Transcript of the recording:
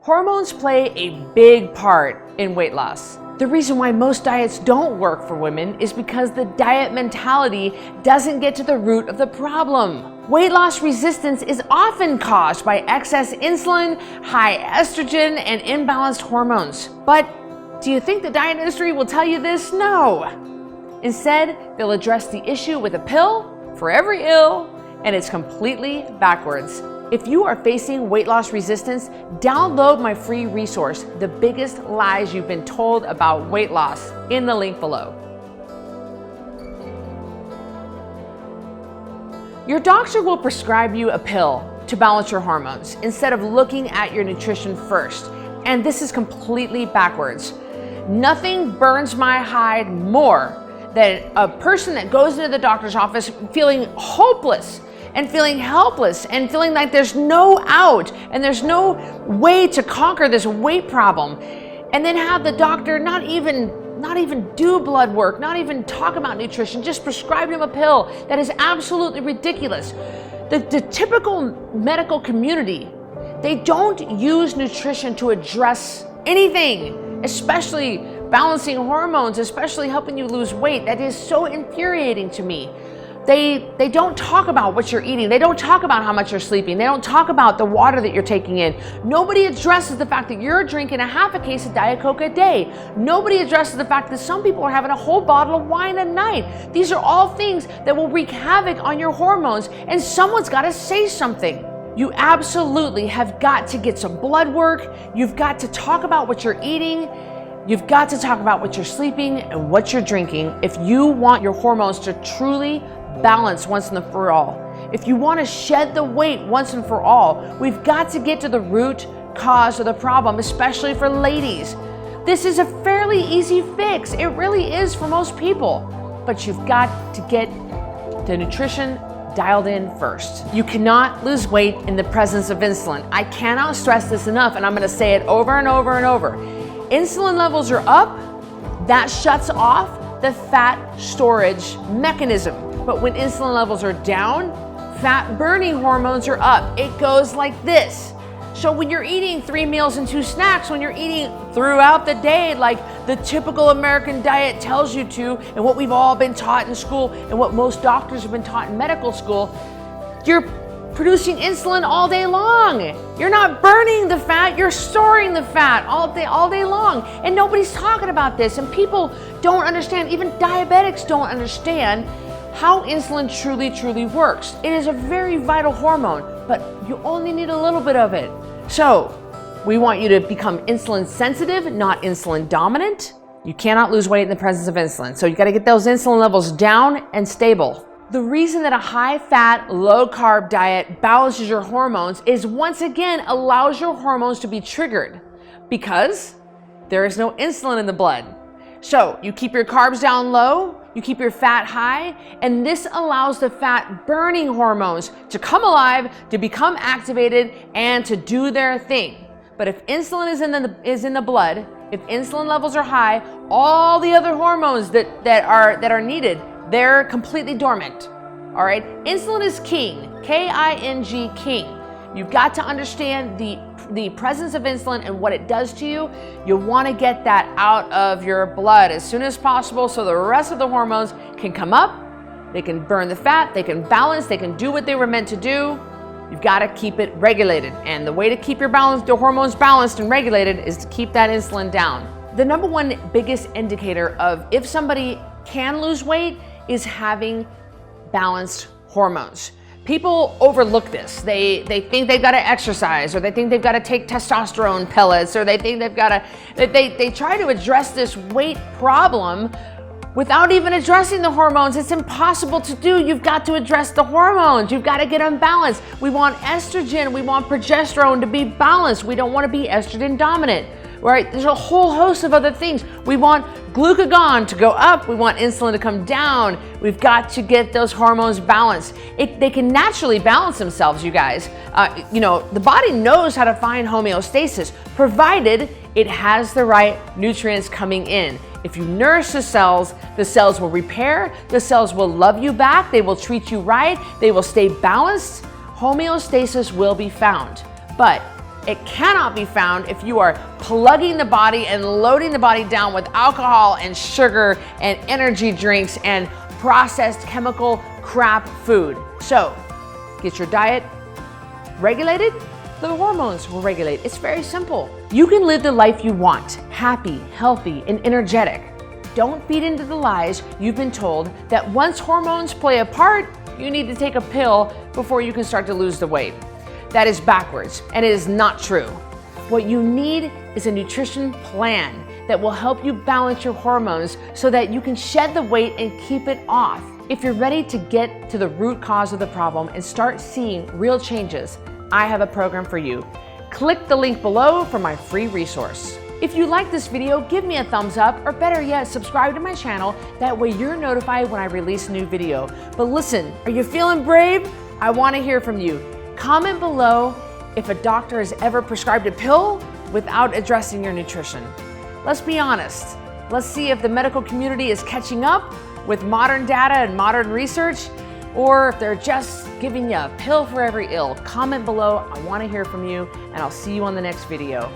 Hormones play a big part in weight loss. The reason why most diets don't work for women is because the diet mentality doesn't get to the root of the problem. Weight loss resistance is often caused by excess insulin, high estrogen, and imbalanced hormones. But do you think the diet industry will tell you this? No. Instead, they'll address the issue with a pill for every ill, and it's completely backwards. If you are facing weight loss resistance, download my free resource, The Biggest Lies You've Been Told About Weight Loss, in the link below. Your doctor will prescribe you a pill to balance your hormones instead of looking at your nutrition first. And this is completely backwards. Nothing burns my hide more than a person that goes into the doctor's office feeling hopeless and feeling helpless and feeling like there's no out and there's no way to conquer this weight problem, and then have the doctor not even do blood work, not even talk about nutrition, just prescribe him a pill. That is absolutely ridiculous. The typical medical community, they don't use nutrition to address anything, especially balancing hormones, especially helping you lose weight. That is so infuriating to me. They don't talk about what you're eating. They don't talk about how much you're sleeping. They don't talk about the water that you're taking in. Nobody addresses the fact that you're drinking a half a case of Diet Coke a day. Nobody addresses the fact that some people are having a whole bottle of wine a night. These are all things that will wreak havoc on your hormones, and someone's got to say something. You absolutely have got to get some blood work. You've got to talk about what you're eating. You've got to talk about what you're sleeping and what you're drinking if you want your hormones to truly balance once and for all. If you want to shed the weight once and for all, we've got to get to the root cause of the problem, especially for ladies. This is a fairly easy fix. It really is for most people, but you've got to get the nutrition dialed in first. You cannot lose weight in the presence of insulin. I cannot stress this enough, and I'm going to say it over and over and over. Insulin levels are up, that shuts off the fat storage mechanism. But when insulin levels are down, fat burning hormones are up. It goes like this. So when you're eating 3 meals and 2 snacks, when you're eating throughout the day like the typical American diet tells you to, and what we've all been taught in school, and what most doctors have been taught in medical school, you're producing insulin all day long. You're not burning the fat, you're storing the fat all day long. And nobody's talking about this, and people don't understand, even diabetics don't understand how insulin truly works. It is a very vital hormone, but you only need a little bit of it. So we want you to become insulin sensitive, not insulin dominant. You cannot lose weight in the presence of insulin. So you got to get those insulin levels down and stable. The reason that a high-fat, low-carb diet balances your hormones is, once again, allows your hormones to be triggered because there is no insulin in the blood. So you keep your carbs down low, you keep your fat high, and this allows the fat-burning hormones to come alive, to become activated, and to do their thing. But if insulin is in the blood, if insulin levels are high, all the other hormones that are needed, they're completely dormant. All right, insulin is king, K-I-N-G, king. You've got to understand the presence of insulin and what it does to you. You want to get that out of your blood as soon as possible so the rest of the hormones can come up, they can burn the fat, they can balance, they can do what they were meant to do. You've got to keep it regulated. And the way to keep your hormones balanced and regulated is to keep that insulin down. The number one biggest indicator of if somebody can lose weight is having balanced hormones. People overlook this. They think they've got to exercise, or they think they've got to take testosterone pellets, or they think they've got to, they try to address this weight problem without even addressing the hormones. It's impossible to do. You've got to address the hormones. You've got to get them balanced. We want estrogen, we want progesterone to be balanced. We don't want to be estrogen dominant. Right? There's a whole host of other things. We want glucagon to go up. We want insulin to come down. We've got to get those hormones balanced. They can naturally balance themselves, you guys. The body knows how to find homeostasis, provided it has the right nutrients coming in. If you nourish the cells will repair, the cells will love you back, they will treat you right, they will stay balanced. Homeostasis will be found. But It cannot be found if you are plugging the body and loading the body down with alcohol and sugar and energy drinks and processed chemical crap food. So, get your diet regulated, the hormones will regulate. It's very simple. You can live the life you want, happy, healthy, and energetic. Don't feed into the lies you've been told that once hormones play a part, you need to take a pill before you can start to lose the weight. That is backwards, and it is not true. What you need is a nutrition plan that will help you balance your hormones so that you can shed the weight and keep it off. If you're ready to get to the root cause of the problem and start seeing real changes, I have a program for you. Click the link below for my free resource. If you like this video, give me a thumbs up, or better yet, subscribe to my channel. That way you're notified when I release a new video. But listen, are you feeling brave? I want to hear from you. Comment below if a doctor has ever prescribed a pill without addressing your nutrition. Let's be honest. Let's see if the medical community is catching up with modern data and modern research, or if they're just giving you a pill for every ill. Comment below. I want to hear from you, and I'll see you on the next video.